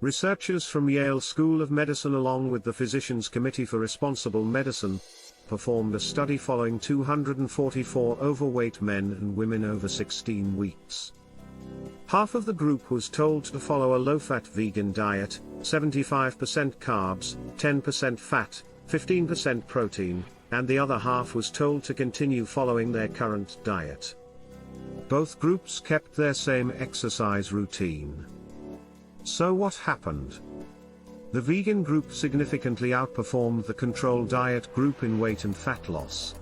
Researchers from Yale School of Medicine along with the Physicians Committee for Responsible Medicine performed a study following 244 overweight men and women over 16 weeks. Half of the group was told to follow a low-fat vegan diet, 75% carbs, 10% fat, 15% protein, and the other half was told to continue following their current diet. Both groups kept their same exercise routine. So what happened? The vegan group significantly outperformed the control diet group in weight and fat loss.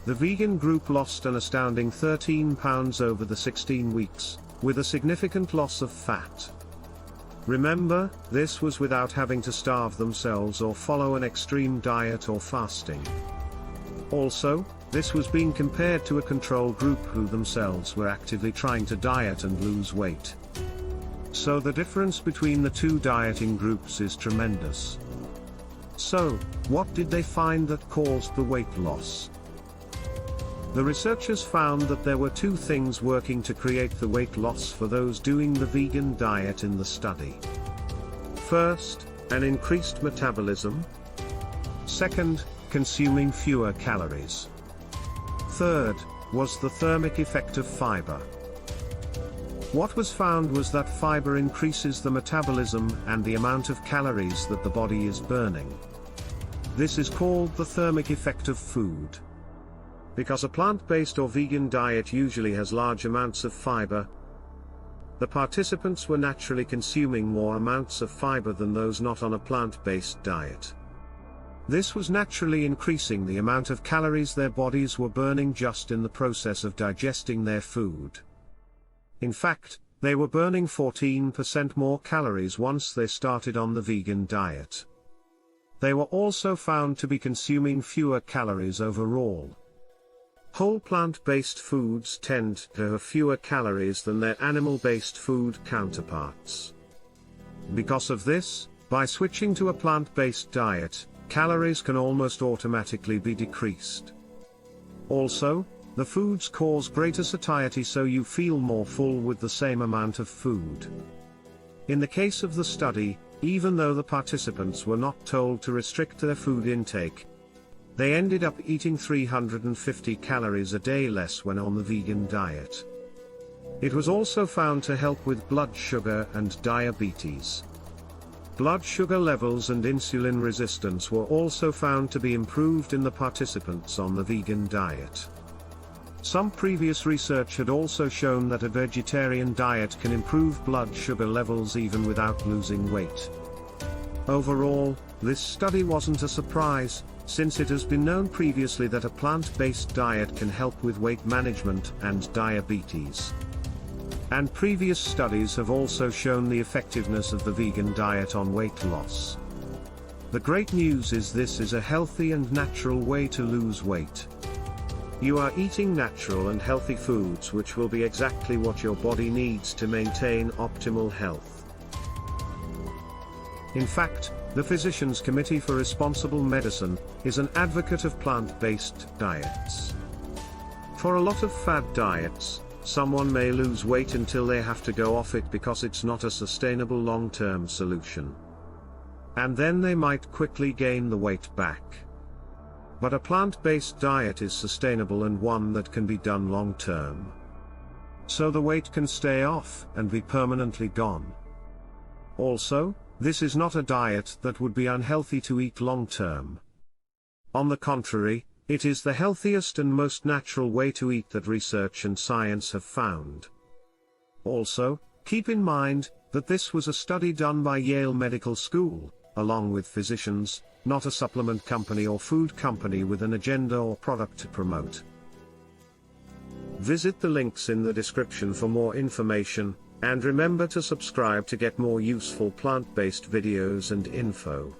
The vegan group lost an astounding 13 pounds over the 16 weeks, with a significant loss of fat. Remember, this was without having to starve themselves or follow an extreme diet or fasting. Also, this was being compared to a control group who themselves were actively trying to diet and lose weight. So the difference between the two dieting groups is tremendous. So, what did they find that caused the weight loss? The researchers found that there were two things working to create the weight loss for those doing the vegan diet in the study. First, an increased metabolism. Second, consuming fewer calories. Third, was the thermic effect of fiber. What was found was that fiber increases the metabolism and the amount of calories that the body is burning. This is called the thermic effect of food. Because a plant-based or vegan diet usually has large amounts of fiber, the participants were naturally consuming more amounts of fiber than those not on a plant-based diet. This was naturally increasing the amount of calories their bodies were burning just in the process of digesting their food. In fact, they were burning 14% more calories once they started on the vegan diet. They were also found to be consuming fewer calories overall. Whole plant-based foods tend to have fewer calories than their animal-based food counterparts. Because of this, by switching to a plant-based diet, calories can almost automatically be decreased. Also, the foods cause greater satiety, so you feel more full with the same amount of food. In the case of the study, even though the participants were not told to restrict their food intake, they ended up eating 350 calories a day less when on the vegan diet. It was also found to help with blood sugar and diabetes. Blood sugar levels and insulin resistance were also found to be improved in the participants on the vegan diet. Some previous research had also shown that a vegetarian diet can improve blood sugar levels even without losing weight. Overall, this study wasn't a surprise, since it has been known previously that a plant-based diet can help with weight management and diabetes. And previous studies have also shown the effectiveness of the vegan diet on weight loss. The great news is this is a healthy and natural way to lose weight. You are eating natural and healthy foods which will be exactly what your body needs to maintain optimal health. In fact, the Physicians Committee for Responsible Medicine is an advocate of plant-based diets. For a lot of fad diets, someone may lose weight until they have to go off it because it's not a sustainable long-term solution. And then they might quickly gain the weight back. But a plant-based diet is sustainable and one that can be done long-term. So the weight can stay off and be permanently gone. Also, this is not a diet that would be unhealthy to eat long-term. On the contrary, it is the healthiest and most natural way to eat that research and science have found. Also, keep in mind that this was a study done by Yale Medical School, along with physicians, not a supplement company or food company with an agenda or product to promote. Visit the links in the description for more information, and remember to subscribe to get more useful plant-based videos and info.